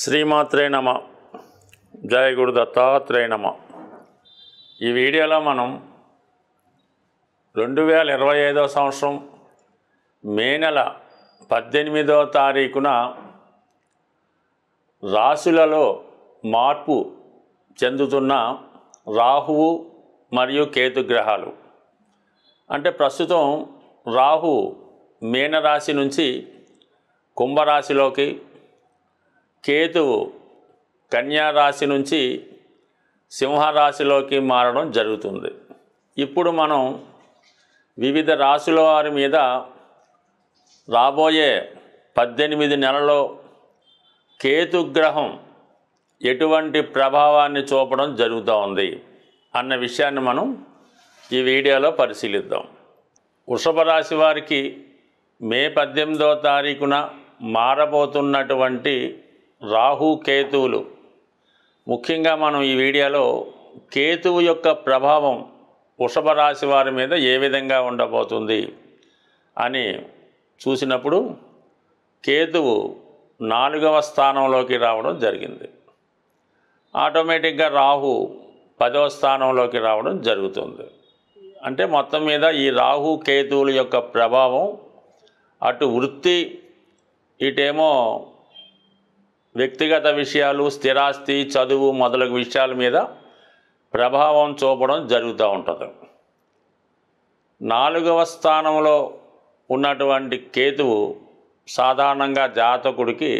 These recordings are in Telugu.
శ్రీమాత్రే నమ. జయ గురు దత్తాత్రేయ నమ. ఈ వీడియోలో మనం 2025 సంవత్సరం మే నెల 18వ తారీఖున రాశులలో మార్పు చెందుతున్న రాహువు మరియు కేతు గ్రహాలు, అంటే ప్రస్తుతం రాహు మీనరాశి నుంచి కుంభరాశిలోకి, కేతువు కన్యా రాశి నుంచి సింహరాశిలోకి మారడం జరుగుతుంది. ఇప్పుడు మనం వివిధ రాశుల వారి మీద రాబోయే 18 నెలల్లో కేతుగ్రహం ఎటువంటి ప్రభావాన్ని చూపడం జరుగుతూ ఉంది అన్న విషయాన్ని మనం ఈ వీడియోలో పరిశీలిద్దాం. వృషభ రాశి వారికి మే 18వ తారీఖున మారబోతున్నటువంటి రాహు కేతువులు, ముఖ్యంగా మనం ఈ వీడియోలో కేతువు యొక్క ప్రభావం వృషభ రాశి వారి మీద ఏ విధంగా ఉండబోతుంది అని చూసినప్పుడు కేతువు 4వ స్థానంలోకి రావడం జరిగింది. ఆటోమేటిక్గా రాహు 10వ స్థానంలోకి రావడం జరుగుతుంది. అంటే మొత్తం మీద ఈ రాహు కేతువుల యొక్క ప్రభావం అటు వృత్తి, ఇటేమో వ్యక్తిగత విషయాలు, స్థిరాస్తి, చదువు మొదలగు విషయాల మీద ప్రభావం చూపడం జరుగుతూ ఉంటుంది. 4వ స్థానంలో ఉన్నటువంటి కేతువు సాధారణంగా జాతకుడికి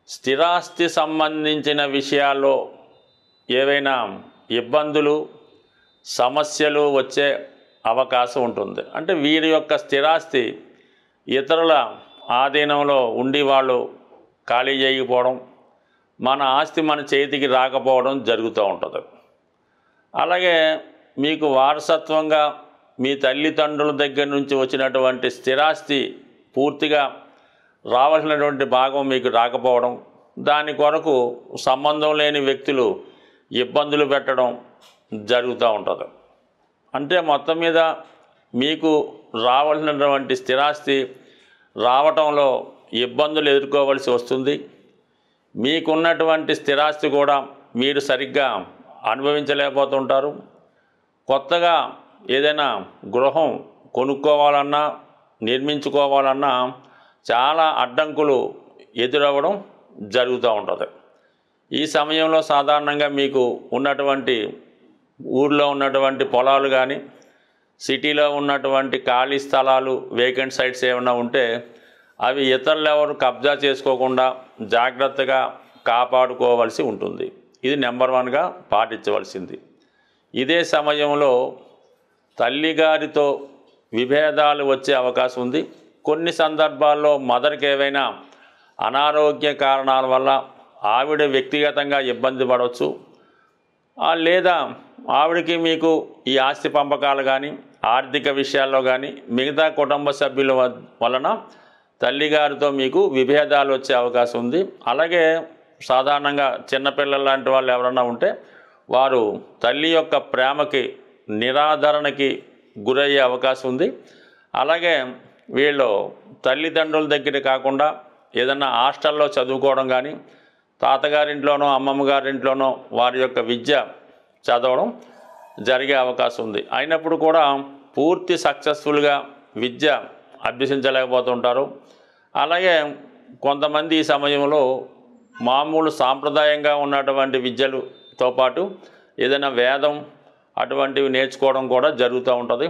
స్థిరాస్తి సంబంధించిన విషయాల్లో ఏవైనా ఇబ్బందులు, సమస్యలు వచ్చే అవకాశం ఉంటుంది. అంటే వీరి యొక్క స్థిరాస్తి ఇతరుల ఆధీనంలో ఉండి వాళ్ళు ఖాళీ చేయకపోవడం, మన ఆస్తి మన చేతికి రాకపోవడం జరుగుతూ ఉంటుంది. అలాగే మీకు వారసత్వంగా మీ తల్లిదండ్రుల దగ్గర నుంచి వచ్చినటువంటి స్థిరాస్తి పూర్తిగా రావాల్సినటువంటి భాగం మీకు రాకపోవడం, దాని కొరకు సంబంధం లేని వ్యక్తులు ఇబ్బందులు పెట్టడం జరుగుతూ ఉంటుంది. అంటే మొత్తం మీద మీకు రావాల్సినటువంటి స్థిరాస్తి రావటంలో ఇబ్బందులు ఎదుర్కోవాల్సి వస్తుంది. మీకున్నటువంటి స్థిరాస్తి కూడా మీరు సరిగ్గా అనుభవించలేకపోతుంటారు. కొత్తగా ఏదైనా గృహం కొనుక్కోవాలన్నా, నిర్మించుకోవాలన్నా చాలా అడ్డంకులు ఎదురవ్వడం జరుగుతూ ఉంటుంది. ఈ సమయంలో సాధారణంగా మీకు ఉన్నటువంటి ఊర్లో ఉన్నటువంటి పొలాలు కానీ, సిటీలో ఉన్నటువంటి ఖాళీ స్థలాలు, వేకెంట్ సైట్స్ ఏమైనా ఉంటే అవి ఇతరులు ఎవరు కబ్జా చేసుకోకుండా జాగ్రత్తగా కాపాడుకోవాల్సి ఉంటుంది. ఇది నెంబర్ 1గా పాటించవలసింది. ఇదే సమయంలో తల్లిగారితో విభేదాలు వచ్చే అవకాశం ఉంది. కొన్ని సందర్భాల్లో మదర్కి ఏవైనా అనారోగ్య కారణాల వల్ల ఆవిడ వ్యక్తిగతంగా ఇబ్బంది పడవచ్చు. లేదా ఆవిడకి మీకు ఈ ఆస్తి పంపకాలు కానీ, ఆర్థిక విషయాల్లో కానీ మిగతా కుటుంబ సభ్యుల వలన తల్లిగారితో మీకు విభేదాలు వచ్చే అవకాశం ఉంది. అలాగే సాధారణంగా చిన్నపిల్లల లాంటి వాళ్ళు ఎవరన్నా ఉంటే వారు తల్లి యొక్క ప్రేమకి, నిరాదరణకి గురయ్యే అవకాశం ఉంది. అలాగే వీళ్ళు తల్లిదండ్రుల దగ్గర కాకుండా ఏదన్నా హాస్టల్లో చదువుకోవడం కానీ, తాతగారింట్లోనో అమ్మమ్మ గారింట్లోనో వారి యొక్క విద్య చదవడం జరిగే అవకాశం ఉంది. అయినప్పుడు కూడా పూర్తి సక్సెస్ఫుల్గా విద్య అభ్యసించలేకపోతుంటారు. అలాగే కొంతమంది ఈ సమయంలో మామూలు సాంప్రదాయంగా ఉన్నటువంటి విద్యలతో పాటు ఏదైనా వేదం అటువంటివి నేర్చుకోవడం కూడా జరుగుతూ ఉంటుంది.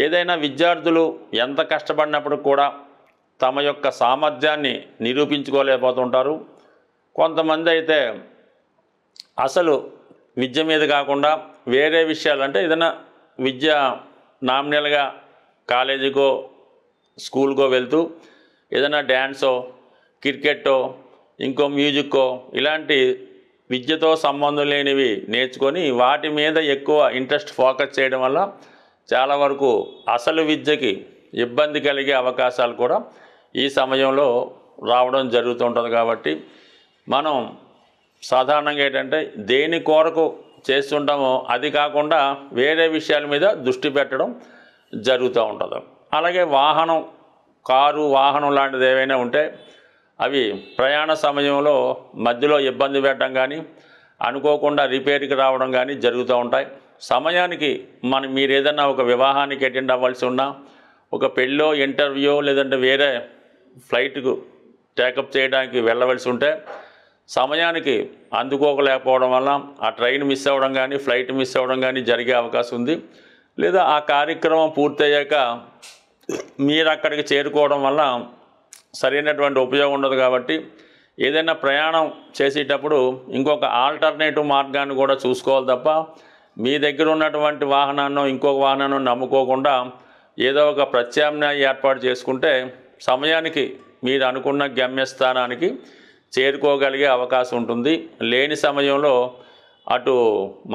ఏదైనా విద్యార్థులు ఎంత కష్టపడినప్పుడు కూడా తమ యొక్క సామర్థ్యాన్ని నిరూపించుకోలేకపోతుంటారు. కొంతమంది అయితే అసలు విద్య మీద కాకుండా వేరే విషయాలు, అంటే ఏదైనా విద్య నామినల్గా కాలేజీకో స్కూల్కో వెళ్తూ ఏదైనా డ్యాన్సో, క్రికెట్టో, ఇంకో మ్యూజిక్కో ఇలాంటి విద్యతో సంబంధం లేనివి నేర్చుకొని వాటి మీద ఎక్కువ ఇంట్రెస్ట్ ఫోకస్ చేయడం వల్ల చాలా వరకు అసలు విద్యకి ఇబ్బంది కలిగే అవకాశాలు కూడా ఈ సమయంలో రావడం జరుగుతుంటుంది. కాబట్టి మనం సాధారణంగా ఏంటంటే దేని కొరకు చేస్తుంటామో అది కాకుండా వేరే విషయాల మీద దృష్టి పెట్టడం జరుగుతూ ఉంటుంది. అలాగే వాహనం, కారు, వాహనం లాంటిది ఏవైనా ఉంటే అవి ప్రయాణ సమయంలో మధ్యలో ఇబ్బంది పెట్టడం కానీ అనుకోకుండా రిపేర్కి రావడం కానీ జరుగుతూ ఉంటాయి. సమయానికి మీరు ఏదైనా ఒక వివాహానికి అటెండ్ అవ్వాల్సి ఉన్నా, ఒక పెళ్ళో ఇంటర్వ్యూ లేదంటే వేరే ఫ్లైట్కు టేకప్ చేయడానికి వెళ్ళవలసి ఉంటే సమయానికి అందుకోలేకపోవడం వల్ల ఆ ట్రైన్ మిస్ అవ్వడం కానీ ఫ్లైట్ మిస్ అవ్వడం కానీ జరిగే అవకాశం ఉంది. లేదా ఆ కార్యక్రమం పూర్తయ్యాక మీరు అక్కడికి చేరుకోవడం వల్ల సరైనటువంటి ఉపయోగం ఉండదు. కాబట్టి ఏదైనా ప్రయాణం చేసేటప్పుడు ఇంకొక ఆల్టర్నేటివ్ మార్గాన్ని కూడా చూసుకోవాలి తప్ప మీ దగ్గర ఉన్నటువంటి వాహనాన్ని ఇంకొక వాహనాన్ని నమ్ముకోకుండా ఏదో ఒక ప్రత్యామ్నాయ ఏర్పాటు చేసుకుంటే సమయానికి మీరు అనుకున్న గమ్యస్థానానికి చేరుకోగలిగే అవకాశం ఉంటుంది. లేని సమయంలో అటు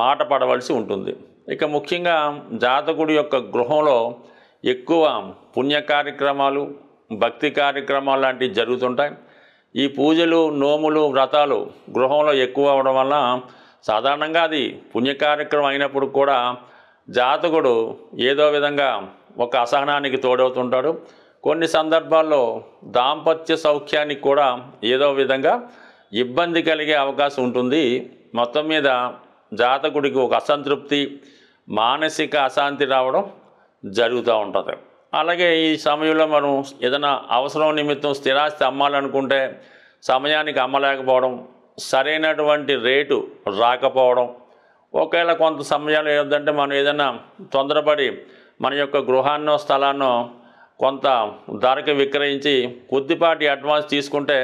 మాట పడవలసి ఉంటుంది. ఇక ముఖ్యంగా జాతకుడి యొక్క గృహంలో ఎక్కువ పుణ్య కార్యక్రమాలు, భక్తి కార్యక్రమాలు లాంటివి జరుగుతుంటాయి. ఈ పూజలు, నోములు, వ్రతాలు గృహంలో ఎక్కువ అవడం వల్ల సాధారణంగా అది పుణ్య కార్యక్రమం అయినప్పుడు కూడా జాతకుడు ఏదో విధంగా ఒక అసహనానికి తోడవుతుంటాడు. కొన్ని సందర్భాల్లో దాంపత్య సౌఖ్యానికి కూడా ఏదో విధంగా ఇబ్బంది కలిగే అవకాశం ఉంటుంది. మొత్తం మీద జాతకుడికి ఒక అసంతృప్తి, మానసిక అశాంతి రావడం జరుగుతూ ఉంటుంది. అలాగే ఈ సమయంలో మనం ఏదైనా అవసరం నిమిత్తం స్థిరాస్తి అమ్మాలనుకుంటే సమయానికి అమ్మలేకపోవడం, సరైనటువంటి రేటు రాకపోవడం, ఒకవేళ కొంత సమయాలు ఏదంటే మనం ఏదైనా తొందరపడి మన యొక్క గృహాన్నో స్థలాన్నో కొంత ధరకు విక్రయించి కొద్దిపాటి అడ్వాన్స్ తీసుకుంటే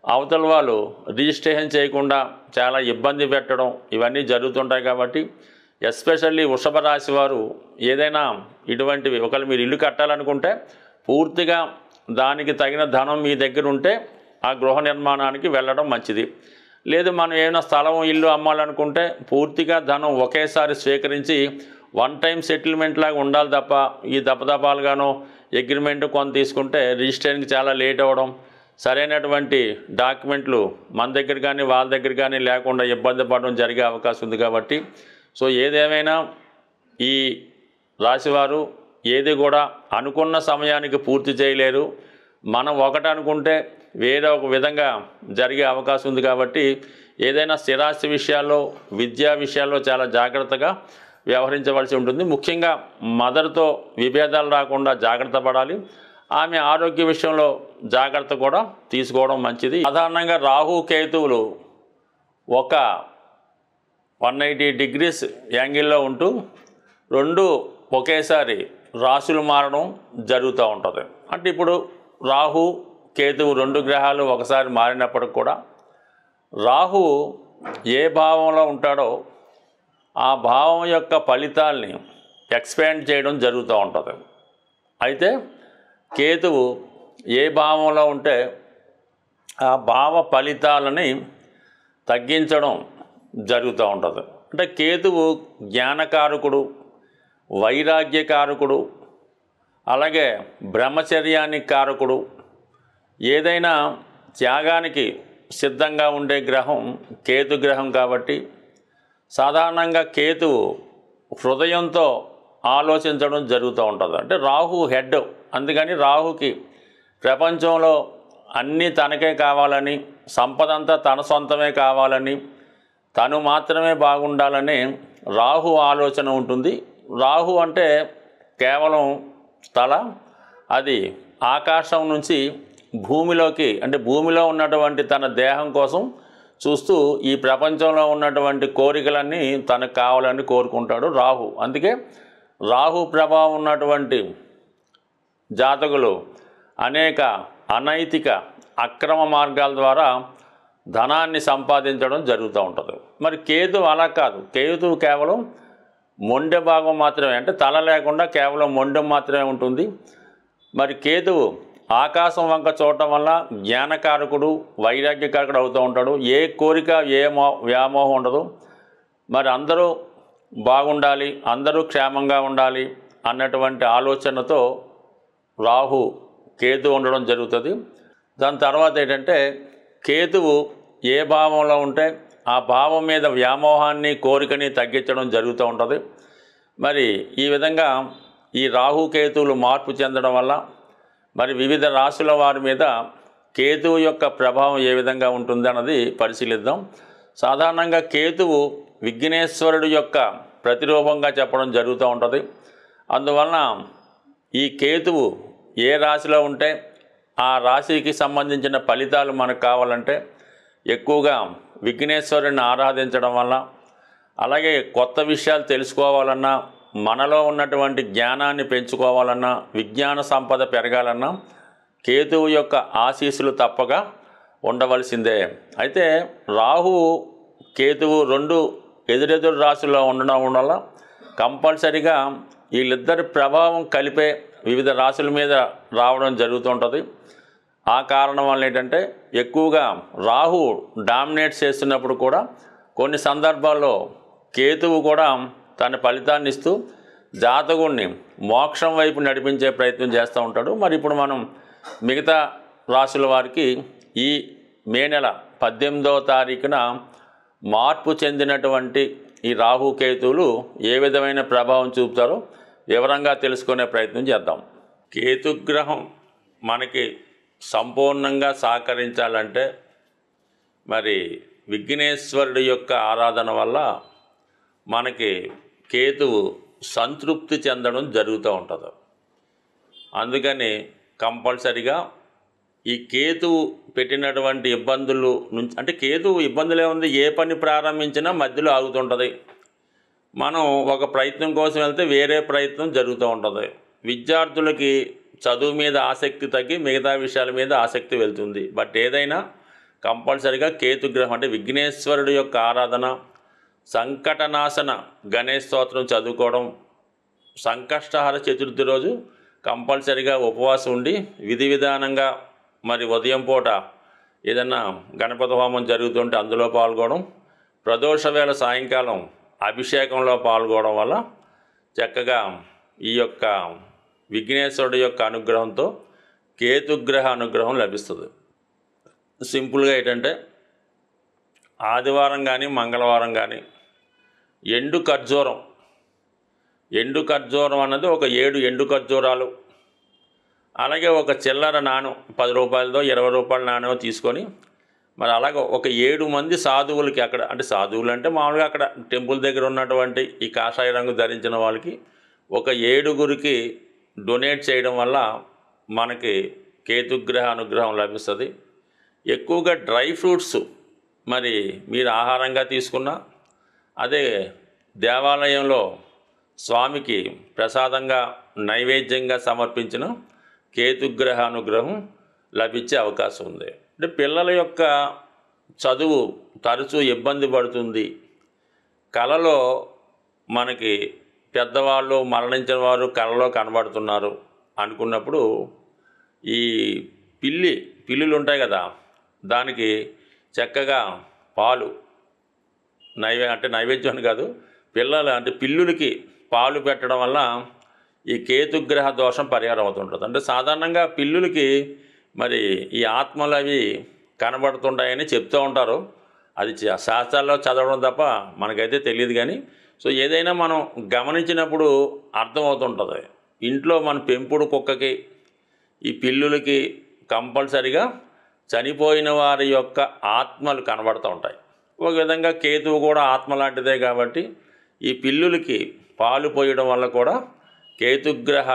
అవతల వాళ్ళు రిజిస్ట్రేషన్ చేయకుండా చాలా ఇబ్బంది పెట్టడం ఇవన్నీ జరుగుతుంటాయి. కాబట్టి ఎస్పెషల్లీ వృషభ రాశి వారు ఏదైనా ఇటువంటివి ఒకవేళ మీరు ఇల్లు కట్టాలనుకుంటే పూర్తిగా దానికి తగిన ధనం మీ దగ్గర ఉంటే ఆ గృహ నిర్మాణానికి వెళ్ళడం మంచిది. లేదు మనం ఏమైనా స్థలం, ఇల్లు అమ్మాలనుకుంటే పూర్తిగా ధనం ఒకేసారి స్వీకరించి వన్ టైం సెటిల్మెంట్ లాగా ఉండాలి తప్ప ఈ దపదపాలుగానో అగ్రిమెంట్ కొంత తీసుకుంటే రిజిస్ట్రేషన్కి చాలా లేట్ అవ్వడం, సరైనటువంటి డాక్యుమెంట్లు మన దగ్గర కానీ వాళ్ళ దగ్గర కానీ లేకుండా ఇబ్బంది పడడం జరిగే అవకాశం ఉంది. కాబట్టి సో ఏదేమైనా ఈ రాశివారు ఏది కూడా అనుకున్న సమయానికి పూర్తి చేయలేరు. మనం ఒకటి అనుకుంటే వేరే ఒక విధంగా జరిగే అవకాశం ఉంది. కాబట్టి ఏదైనా స్థిరాస్తి విషయాల్లో, విద్యా విషయాల్లో చాలా జాగ్రత్తగా వ్యవహరించవలసి ఉంటుంది. ముఖ్యంగా మదర్తో విభేదాలు రాకుండా జాగ్రత్త పడాలి. ఆమె ఆరోగ్య విషయంలో జాగ్రత్త కూడా తీసుకోవడం మంచిది. సాధారణంగా రాహు కేతువులు ఒక 180 డిగ్రీస్ యాంగిల్లో ఉంటూ రెండు ఒకేసారి రాశులు మారడం జరుగుతూ ఉంటుంది. అంటే ఇప్పుడు రాహు కేతువు రెండు గ్రహాలు ఒకసారి మారినప్పటికి కూడా రాహు ఏ భావంలో ఉంటాడో ఆ భావం యొక్క ఫలితాల్ని ఎక్స్పాండ్ చేయడం జరుగుతూ ఉంటుంది. అయితే కేతువు ఏ భావంలో ఉంటే ఆ భావ ఫలితాలని తగ్గించడం జరుగుతూ ఉంటుంది. అంటే కేతువు జ్ఞానకారకుడు, వైరాగ్యకారకుడు, అలాగే బ్రహ్మచర్యానికి కారకుడు. ఏదైనా త్యాగానికి సిద్ధంగా ఉండే గ్రహం కేతు గ్రహం. కాబట్టి సాధారణంగా కేతువు హృదయంతో ఆలోచించడం జరుగుతూ ఉంటుంది. అంటే రాహు హెడ్, అందుకని రాహుకి ప్రపంచంలో అన్నీ తనకే కావాలని, సంపద అంతా తన సొంతమే కావాలని, తను మాత్రమే బాగుండాలని రాహు ఆలోచన ఉంటుంది. రాహు అంటే కేవలం తల, అది ఆకాశం నుంచి భూమిలోకి, అంటే భూమిలో ఉన్నటువంటి తన దేహం కోసం చూస్తూ ఈ ప్రపంచంలో ఉన్నటువంటి కోరికలన్నీ తనకు కావాలని కోరుకుంటాడు రాహు. అందుకే రాహు ప్రభావం ఉన్నటువంటి జాతకులు అనేక అనైతిక అక్రమ మార్గాల ద్వారా ధనాన్ని సంపాదించడం జరుగుతూ ఉంటుంది. మరి కేతు అలా కాదు. కేతు కేవలం మొండె భాగం మాత్రమే, అంటే తల లేకుండా కేవలం మొండెం మాత్రమే ఉంటుంది. మరి కేతువు ఆకాశం వంక చూడటం వల్ల జ్ఞానకారకుడు, వైరాగ్యకారకుడు అవుతూ ఉంటాడు. ఏ కోరిక, ఏ వ్యామోహం ఉండదు. మరి అందరూ బాగుండాలి, అందరూ క్షేమంగా ఉండాలి అన్నటువంటి ఆలోచనతో రాహు కేతు ఉండడం జరుగుతుంది. దాని తర్వాత ఏంటంటే కేతువు ఏ భావంలో ఉంటే ఆ భావం మీద వ్యామోహాన్ని, కోరికని తగ్గించడం జరుగుతూ ఉంటుంది. మరి ఈ విధంగా ఈ రాహు కేతువులు మార్పు చెందడం వల్ల మరి వివిధ రాశుల వారి మీద కేతువు యొక్క ప్రభావం ఏ విధంగా ఉంటుంది అన్నది పరిశీలిద్దాం. సాధారణంగా కేతువు విఘ్నేశ్వరుడు యొక్క ప్రతిరూపంగా చెప్పడం జరుగుతూ ఉంటుంది. అందువలన ఈ కేతువు ఏ రాశిలో ఉంటే ఆ రాశికి సంబంధించిన ఫలితాలు మనకు కావాలంటే ఎక్కువగా విఘ్నేశ్వరుడిని ఆరాధించడం వల్ల, అలాగే కొత్త విషయాలు తెలుసుకోవాలన్నా, మనలో ఉన్నటువంటి జ్ఞానాన్ని పెంచుకోవాలన్నా, విజ్ఞాన సంపద పెరగాలన్నా కేతువు యొక్క ఆశీస్సులు తప్పగా ఉండవలసిందే. అయితే రాహు కేతువు రెండు ఎదురెదురు రాశుల్లో ఉండడం వల్ల కంపల్సరిగా వీళ్ళిద్దరి ప్రభావం కలిపే వివిధ రాశుల మీద రావడం జరుగుతుంటుంది. ఆ కారణం వల్ల ఏంటంటే ఎక్కువగా రాహు డామినేట్ చేస్తున్నప్పుడు కూడా కొన్ని సందర్భాల్లో కేతువు కూడా తన ఫలితాన్ని ఇస్తూ జాతకుడిని మోక్షం వైపు నడిపించే ప్రయత్నం చేస్తూ ఉంటాడు. మరి ఇప్పుడు మనం మిగతా రాశుల వారికి ఈ మే నెల 18వ తారీఖున మార్పు చెందినటువంటి ఈ రాహుకేతువులు ఏ విధమైన ప్రభావం చూపుతారో వివరంగా తెలుసుకునే ప్రయత్నం చేద్దాం. కేతుగ్రహం మనకి సంపూర్ణంగా సహకరించాలంటే మరి విఘ్నేశ్వరుడి యొక్క ఆరాధన వల్ల మనకి కేతువు సంతృప్తి చెందడం జరుగుతూ ఉంటుంది. అందుకని కంపల్సరిగా ఈ కేతువు పెట్టినటువంటి ఇబ్బందులు నుంచి, అంటే కేతువు ఇబ్బందులే ఉంది, ఏ పని ప్రారంభించినా మధ్యలో ఆగుతుంటుంది. మనం ఒక ప్రయత్నం కోసం వెళ్తే వేరే ప్రయత్నం జరుగుతూ ఉంటుంది. విద్యార్థులకి చదువు మీద ఆసక్తి తగ్గి మిగతా విషయాల మీద ఆసక్తి వెళ్తుంది. బట్ ఏదైనా కంపల్సరిగా కేతుగ్రహం అంటే విఘ్నేశ్వరుడు యొక్క ఆరాధన, సంకటనాశన గణేష్ స్తోత్రం చదువుకోవడం, సంకష్టహర చతుర్థి రోజు కంపల్సరిగా ఉపవాసం ఉండి విధి విధానంగా మరి ఉదయం పూట ఏదన్నా గణపతి హోమం జరుగుతుంటే అందులో పాల్గొనడం, ప్రదోష వేళ సాయంకాలం అభిషేకంలో పాల్గొనడం వల్ల చక్కగా ఈ యొక్క విఘ్నేశ్వరుడు యొక్క అనుగ్రహంతో కేతుగ్రహ అనుగ్రహం లభిస్తుంది. సింపుల్గా ఏంటంటే ఆదివారం కానీ మంగళవారం కానీ ఎండు ఖర్జూరం అన్నది ఒక 7 ఎండు ఖర్జూరాలు, అలాగే ఒక చిల్లర నాణం 10 రూపాయలదో 20 రూపాయల నాణ్యం తీసుకొని మరి అలాగే ఒక 7 మంది సాధువులకి, అక్కడ అంటే సాధువులు అంటే మామూలుగా అక్కడ టెంపుల్ దగ్గర ఉన్నటువంటి ఈ కాషాయ రంగు ధరించిన వాళ్ళకి ఒక 7గురికి డొనేట్ చేయడం వల్ల మనకి కేతుగ్రహ అనుగ్రహం లభిస్తుంది. ఎక్కువగా డ్రై ఫ్రూట్స్ మరి మీరు ఆహారంగా తీసుకున్నా, అదే దేవాలయంలో స్వామికి ప్రసాదంగా నైవేద్యంగా సమర్పించిన కేతుగ్రహ అనుగ్రహం లభించే అవకాశం ఉంది. అంటే పిల్లల యొక్క చదువు తరచూ ఇబ్బంది పడుతుంది, కళలో మనకి పెద్దవాళ్ళు మరణించిన వారు కళలో కనబడుతున్నారు అనుకున్నప్పుడు ఈ పిల్లులు ఉంటాయి కదా, దానికి చక్కగా పాలు నైవేద్యం కాదు, పిల్లులకి పాలు పెట్టడం వల్ల ఈ కేతుగ్రహ దోషం పరిహారం అవుతుంటుంది. అంటే సాధారణంగా పిల్లులకి మరి ఈ ఆత్మలు అవి కనబడుతుంటాయని చెప్తూ ఉంటారు. అది శాస్త్రాల్లో చదవడం తప్ప మనకైతే తెలియదు. కానీ సో ఏదైనా మనం గమనించినప్పుడు అర్థమవుతుంటుంది. ఇంట్లో మన పెంపుడు కుక్కకి ఈ పిల్లులకి కంపల్సరిగా చనిపోయిన వారి యొక్క ఆత్మలు కనబడుతూ ఉంటాయి. ఒక విధంగా కేతువు కూడా ఆత్మ లాంటిదే కాబట్టి ఈ పిల్లులకి పాలు పోయడం వల్ల కూడా కేతుగ్రహ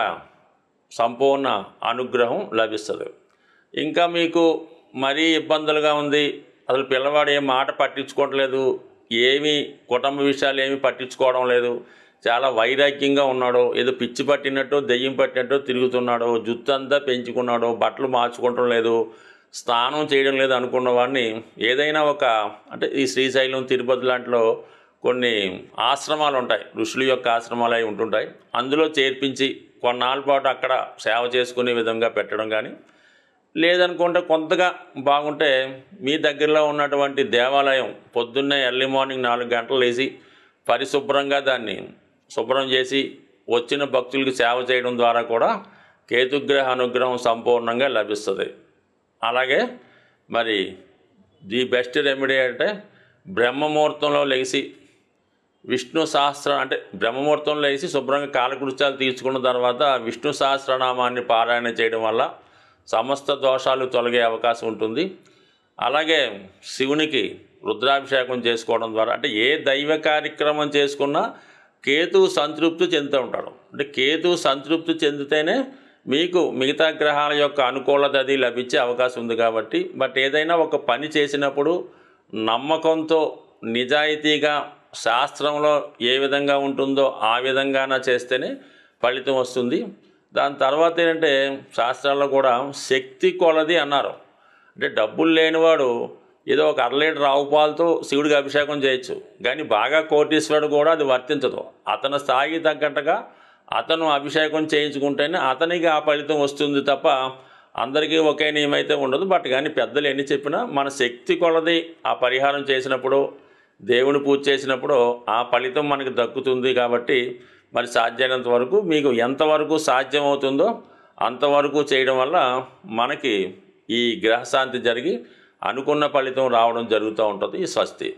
సంపూర్ణ అనుగ్రహం లభిస్తుంది. ఇంకా మీకు మరీ ఇబ్బందులుగా ఉంది, అసలు పిల్లవాడు ఏం మాట పట్టించుకోవట్లేదు, ఏమీ కుటుంబ విషయాలు ఏమీ పట్టించుకోవడం లేదు, చాలా వైరాగ్యంగా ఉన్నాడు, ఏదో పిచ్చి పట్టినట్టు దెయ్యం పట్టినట్టు తిరుగుతున్నాడు, జుత్తు అంతా పెంచుకున్నాడు, బట్టలు మార్చుకోవటం లేదు, స్నానం చేయడం లేదు అనుకున్న వాడిని ఏదైనా అంటే ఈ శ్రీశైలం తిరుపతి లాంటిలో కొన్ని ఆశ్రమాలు ఉంటాయి, ఋషుల యొక్క ఆశ్రమాలు అవి ఉంటుంటాయి, అందులో చేర్పించి కొన్నాళ్ళ పాటు అక్కడ సేవ చేసుకునే విధంగా పెట్టడం కానీ, లేదనుకుంటే కొంతగా బాగుంటే మీ దగ్గరలో ఉన్నటువంటి దేవాలయం పొద్దున్నే ఎర్లీ మార్నింగ్ 4 గంటలు లేచి పరిశుభ్రంగా దాన్ని శుభ్రం చేసి వచ్చిన భక్తులకి సేవ చేయడం ద్వారా కూడా కేతుగ్రహ అనుగ్రహం సంపూర్ణంగా లభిస్తుంది. అలాగే మరి ది బెస్ట్ రెమెడీ అంటే బ్రహ్మముహూర్తంలో లేచి విష్ణు సహస్రం అంటే బ్రహ్మముహూర్తంలో లేచి శుభ్రంగా కాలకృత్యాలు తీర్చుకున్న తర్వాత విష్ణు సహస్రనామాన్ని పారాయణ చేయడం వల్ల సమస్త దోషాలు తొలగే అవకాశం ఉంటుంది. అలాగే శివునికి రుద్రాభిషేకం చేసుకోవడం ద్వారా, అంటే ఏ దైవ కార్యక్రమం చేసుకున్నా కేతువు సంతృప్తి చెందుతూ ఉంటాడు. అంటే కేతువు సంతృప్తి చెందితేనే మీకు మిగతా గ్రహాల యొక్క అనుకూలత అది లభించే అవకాశం ఉంది కాబట్టి, బట్ ఏదైనా ఒక పని చేసినప్పుడు నమ్మకంతో నిజాయితీగా శాస్త్రంలో ఏ విధంగా ఉంటుందో ఆ విధంగానే చేస్తేనే ఫలితం వస్తుంది. దాని తర్వాత ఏంటంటే శాస్త్రాల్లో కూడా శక్తి కొలది అన్నారు. అంటే డబ్బులు లేనివాడు ఏదో ఒక 1/2 లీటర్ ఆవు పాలతో శివుడికి అభిషేకం చేయొచ్చు, కానీ బాగా కోటీశ్వరుడు కూడా అది వర్తించదు. అతని స్థాయికి తగ్గట్టుగా అతను అభిషేకం చేయించుకుంటేనే అతనికి ఆ ఫలితం వస్తుంది తప్ప అందరికీ ఒకే నియమం అయితే ఉండదు. బట్ కానీ పెద్దలు ఎన్ని చెప్పినా మన శక్తి కొలది ఆ పరిహారం చేసినప్పుడు, దేవుని పూజ చేసినప్పుడు ఆ ఫలితం మనకు దక్కుతుంది. కాబట్టి మరి సాధ్యమైనంత వరకు మీకు ఎంతవరకు సాధ్యమవుతుందో అంతవరకు చేయడం వల్ల మనకి ఈ గ్రహశాంతి జరిగి అనుకున్న ఫలితం రావడం జరుగుతూ ఉంటుంది. స్వస్తి.